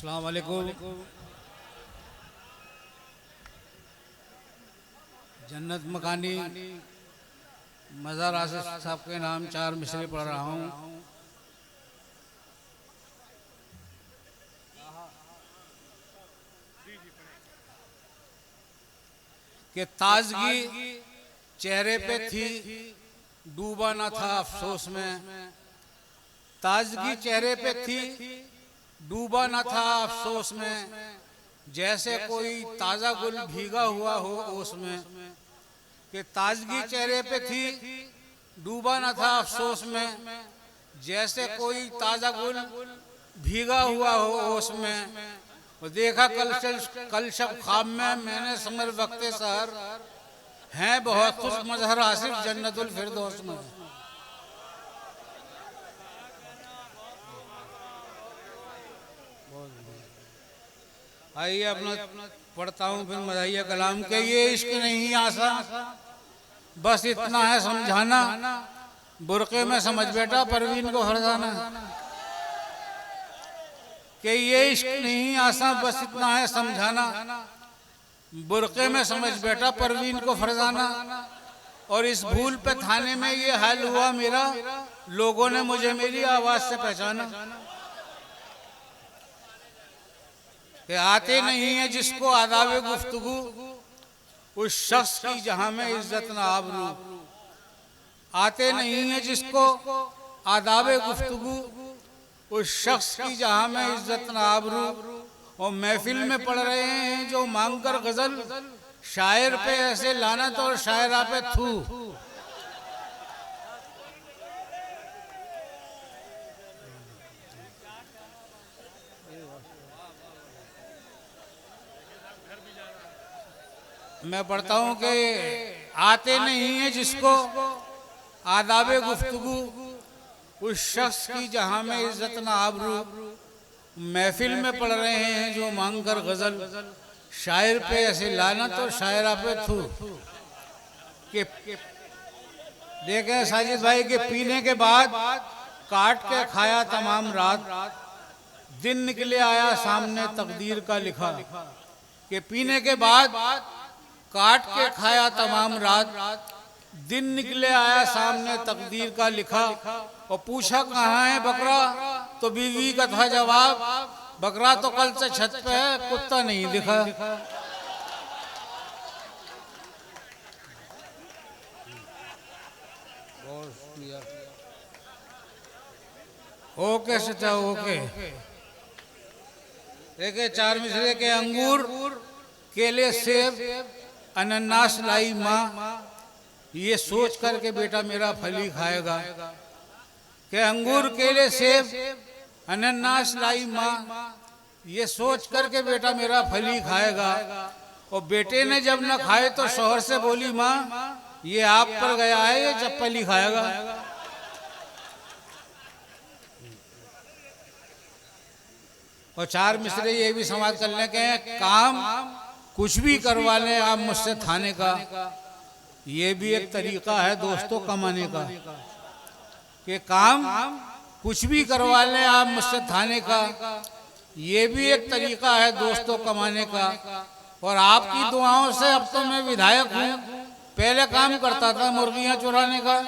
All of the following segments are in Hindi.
अस्सलाम वालेकुम। जन्नत मकानी मज़ार आसिफ साहब के नाम 4 मिसरे पढ़ रहा हूँ। कि ताजगी चेहरे पे थी, डूबा न था अफसोस में। ताजगी चेहरे पे थी, डूबा न था अफसोस में। जैसे कोई ताज़ा गुल भीगा हुआ हो ओस में। कि ताजगी चेहरे पे थी, डूबा न था अफसोस में। जैसे कोई ताज़ा गुल भीगा हुआ हो ओस में। और देखा कल शब ख्वाब में मैंने समर वक्ते सहर, हैं बहुत खुश मजहर आसिफ जन्नतुल फिरदौस में। आइए अपना पढ़ता हूँ फिर मदाहिया कलाम के। ये इश्क नहीं आसा, बस इतना है समझाना। बुरके में समझ बेटा परवीन को फरजाना। कि ये इश्क नहीं आसा, बस इतना है समझाना। बुरके में समझ बेटा परवीन को फरजाना। और इस भूल पे थाने में ये हाल हुआ मेरा, लोगों ने मुझे मेरी आवाज से पहचाना। कि आते नहीं है जिसको आदाब गुफ्तगू, उस शख्स की जहां में इज्जत न आबरू। आते नहीं है जिसको आदाब गुफ्तगू, उस शख्स की जहां में इज्जत न आबरू। और महफिल में पढ़ रहे हैं जो मांग कर गजल, शायर पे ऐसे लानत और शायरा पे थू। मैं पढ़ता हूँ कि आते नहीं है जिसको आदाबे गुफ्तगू, उस शख्स की जहां में इज्जत न आबरू। महफिल में पढ़ रहे हैं जो मांग कर गजल, शायर पे ऐसे लानत और शायरा पे थू। कि देखें साजिद भाई के पीने के बाद काट के खाया तमाम रात, दिन निकले आया सामने तकदीर का लिखा। कि पीने के बाद काट के खाया तमाम रात, दिन निकले आया सामने तकदीर का लिखा। और पूछा कहाँ है बकरा, तो बीवी का था जवाब, बकरा तो कल से छत पे है, कुत्ता नहीं दिखा। ओके सचा ओके। देखे 4 मिसरे के अंगूर केले सेब अनन्नास लाई माँ, ये सोच कर के बेटा मेरा फली खाएगा। कि अंगूर केले सेब अनन्नास लाई माँ, ये सोच कर के बेटा मेरा फली खाएगा। और बेटे ने जब न खाए तो शौहर से बोली माँ, ये आप पर गया है, ये चप्पल ही खाएगा। और 4 मिसरे ये भी समाज कर ले के काम कुछ भी करवा लें आप मुझसे थाने का, ये भी एक तरीका है दोस्तों कमाने का। कि काम कुछ भी करवा लें आप मुझसे थाने का, ये भी एक तरीका है दोस्तों कमाने का। और आपकी दुआओं से अब तो मैं विधायक हूँ, पहले काम करता था मुर्गियाँ चुराने का।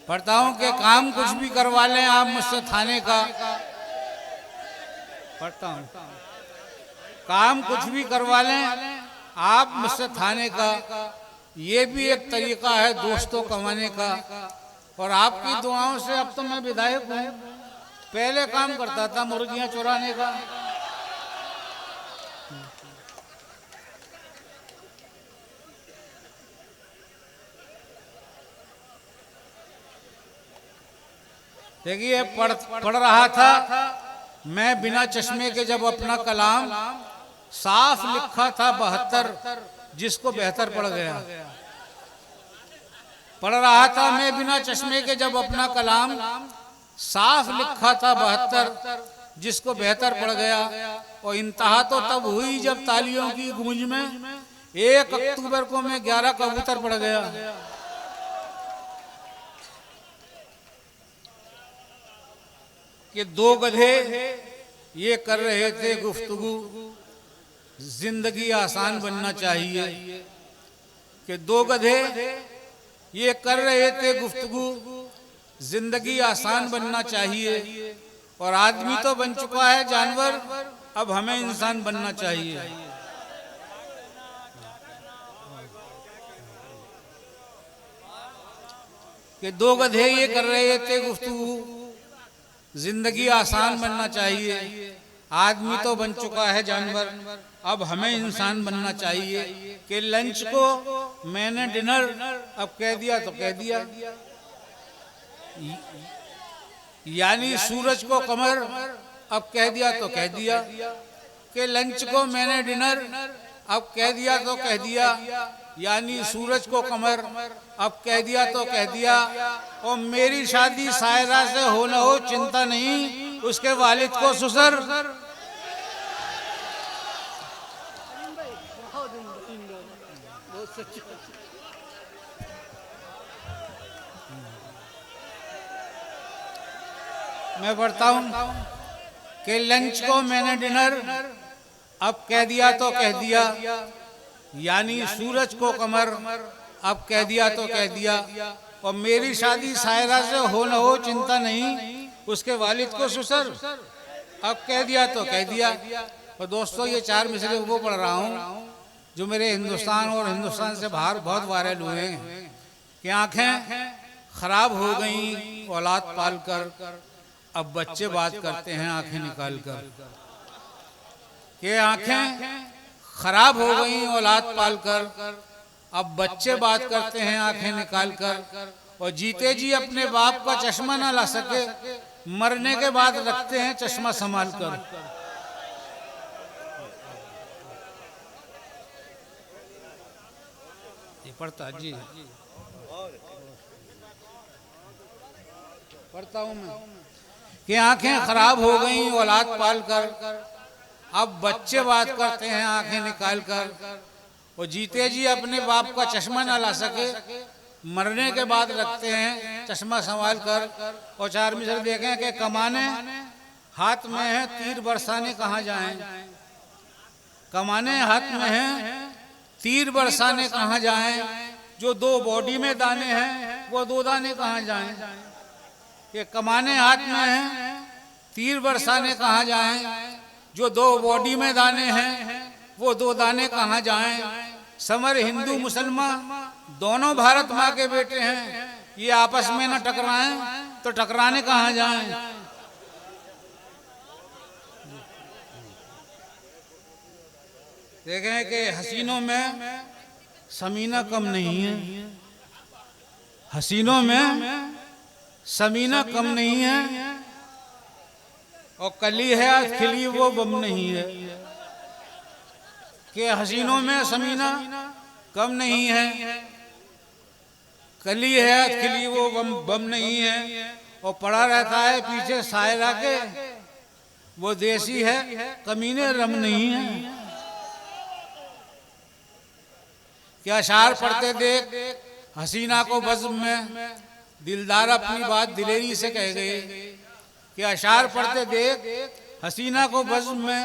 पढ़ता हूँ कि काम कुछ भी करवा लें आप मुझसे थाने का। पढ़ता हूँ काम कुछ भी करवा लें आप मुझसे थाने का, ये भी एक तरीका है दोस्तों कमाने का। और आपकी दुआओं से अब तो मैं विधायक हूँ, पहले काम करता था मुर्गियाँ चुराने का। देखिए पढ़ रहा था मैं बिना चश्मे के जब अपना कलाम, साफ लिखा था 72 जिसको बेहतर पड़ गया। पढ़ रहा था मैं बिना चश्मे के जब अपना कलाम, साफ लिखा था 72 जिसको बेहतर पड़ गया। और इंतहा तो तब हुई जब तालियों की गूंज में 1 अक्टूबर को मैं 11 कबूतर पड़ गया। कि 2 गधे ये कर रहे थे गुफ्तगू, जिंदगी आसान बनना चाहिए। कि 2 गधे ये कर रहे थे गुफ्तगू, जिंदगी आसान बनना चाहिए। और आदमी तो बन चुका है जानवर, अब हमें इंसान बनना चाहिए। कि 2 गधे ये कर रहे थे गुफ्तगू, जिंदगी आसान बनना चाहिए। आदमी तो बन चुका है जानवर, अब हमें इंसान बनना चाहिए। कि लंच को मैंने डिनर अब कह दिया तो कह दिया, यानी सूरज को कमर अब कह दिया तो कह दिया। कि लंच को मैंने डिनर अब कह दिया तो कह दिया, यानी सूरज को कमर अब कह दिया तो कह दिया। और मेरी शादी सायरा से हो न हो चिंता नहीं, उसके वालिद को ससुर। मैं पढ़ता हूं कि लंच को मैंने डिनर अब कह दिया तो कह दिया, यानी सूरज को कमर अब कह दिया तो कह दिया। और मेरी शादी सायरा से हो न हो चिंता नहीं, उसके वालिद को ससुर अब कह दिया तो कह दिया। और दोस्तों ये 4 मिसरे वो पढ़ रहा हूँ जो मेरे हिंदुस्तान और हिंदुस्तान से बाहर बहुत वायरल हुए हैं। कि आंखें खराब हो गई औलाद पाल कर, अब बच्चे बात करते हैं आंखें निकाल कर। कि आंखें खराब हो गई औलाद पाल कर, अब बच्चे बात करते हैं आंखें निकाल कर। और जीते जी अपने बाप का चश्मा ना ला सके, मरने के बाद रखते हैं चश्मा संभाल कर। ये पढ़ता जी, पढ़ता हूं मैं। कि आंखें खराब हो गई औलाद पाल कर, अब बच्चे बात करते हैं आंखें निकाल कर। और जीते जी अपने बाप का चश्मा ना ला सके, मरने के बाद रखते हैं चश्मा संभाल कर। और 4 मिसर देखें कि कमाने हाथ में है, तीर बरसाने कहाँ जाएं। कमाने हाथ में है, तीर बरसाने कहाँ जाएं। जो 2 बॉडी में दाने हैं वो 2 दाने कहाँ जाएं। ये कमाने हाथ में है, तीर बरसाने कहाँ जाएं। जो 2 बॉडी में दाने हैं वो 2 दाने कहाँ जाएं। समर हिंदू मुसलमान दोनों भारत माँ के बेटे हैं, ये आपस में न टकराएं तो टकराने कहाँ जाएं। देखें कि हसीनों में समीना कम नहीं है, हसीनों में समीना कम नहीं है। और कली है खिली वो बम नहीं है। कि हसीनों में समीना कम नहीं है, कली है खिली वो बम नहीं है। और पड़ा रहता है पीछे सायरा के, वो देसी है कमीने रम नहीं है। क्या अशार पढ़ते देख हसीना को बज़्म में, दिलदार अपनी बात दिलेरी से कह गए। कि अशार पढ़ते देख हसीना को बज़्म में,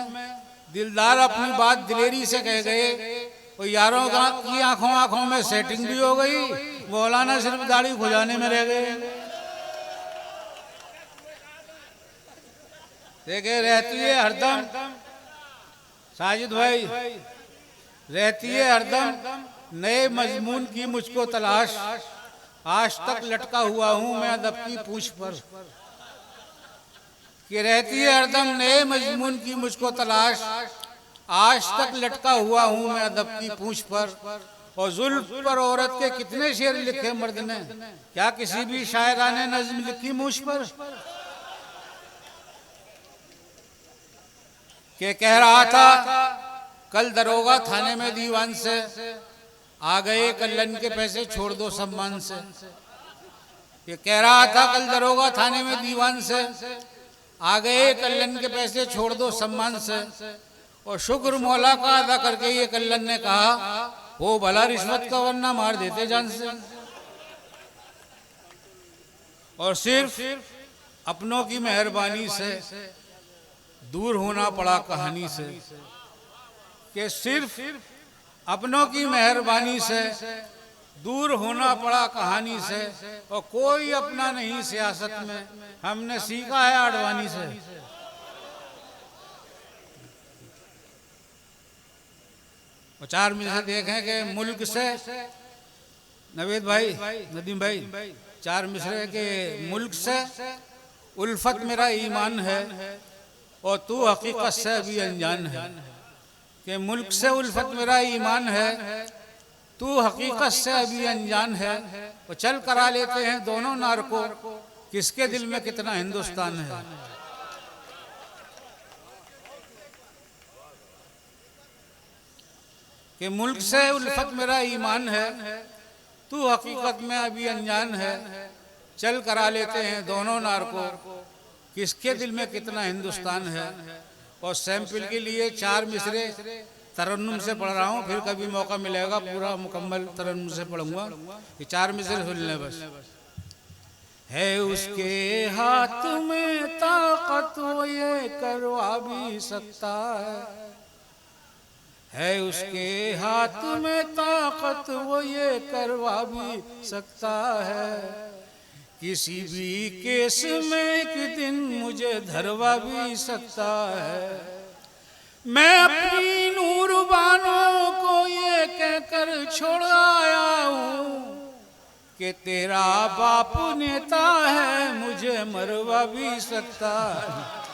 दिलदार अपनी बात दिलेरी से कह गए। और यारों की आंखों में सेटिंग भी हो गई, मौलाना सिर्फ दाढ़ी खुजाने में रह गए। देखे रहती है हरदम साजिद भाई, रहती है हरदम नए मजमून की मुझको तलाश। आज तक लटका हुआ हूं मैं अदब की पूछ पर। कि रहती है हरदम नए मजमून की मुझको तलाश, आज तक लटका हुआ हूं मैं अदब की पूछ पर। और जुल्फ पर औरत के कितने शेर लिखे मर्द ने, क्या किसी भी शायरा ने नज्म लिखी मुझ पर। के कह रहा था कल दरोगा थाने में दीवान से, आ गए कल्लन के पैसे छोड़ दो सम्मान से। ये कह रहा था कल दरोगा थाने में दीवान से, आ गए कल्लन के पैसे छोड़ दो सम्मान से। और शुक्र मौला का अदा करके ये कल्लन ने कहा, वो भला रिश्वत का वरना मार देते जान से। और सिर्फ अपनों की मेहरबानी से दूर होना पड़ा कहानी से, कि सिर्फ अपनों की मेहरबानी से दूर होना पड़ा कहानी से। और कोई अपना नहीं सियासत में, हमने सीखा है आडवाणी से। और चार में से देखें कि मुल्क से, नवेद भाई, नदीम भाई, चार मिसरे के मुल्क से उल्फत मेरा ईमान है और तू हकीकत से अभी अनजान है। कि मुल्क से उल्फत मेरा ईमान है, तू हकीकत से अभी अनजान है। और चल करा लेते हैं दोनों नार को, किसके दिल में कितना हिंदुस्तान है। कि मुल्क से उल्फत मेरा ईमान है, तू हकीकत में अभी अनजान है। चल करा लेते हैं दोनों नार को, किसके दिल में कितना हिंदुस्तान है। और सैंपल के लिए चार मिसरे तरन्नुम से पढ़ रहा हूँ, फिर कभी मौका मिलेगा पूरा मुकम्मल तरन्नुम से पढ़ूंगा। ये चार मिसरे सुन लें बस। है उसके हाथ में ताकत, वो ये करवा भी सकता है उसके हाथ में ताकत, वो ये करवा भी सकता है। किसी भी केस में एक दिन मुझे धरवा भी सकता है। मैं अपनी नूरबानों को ये कहकर छोड़ आया हूँ कि तेरा बाप नेता है, मुझे मरवा भी सकता है।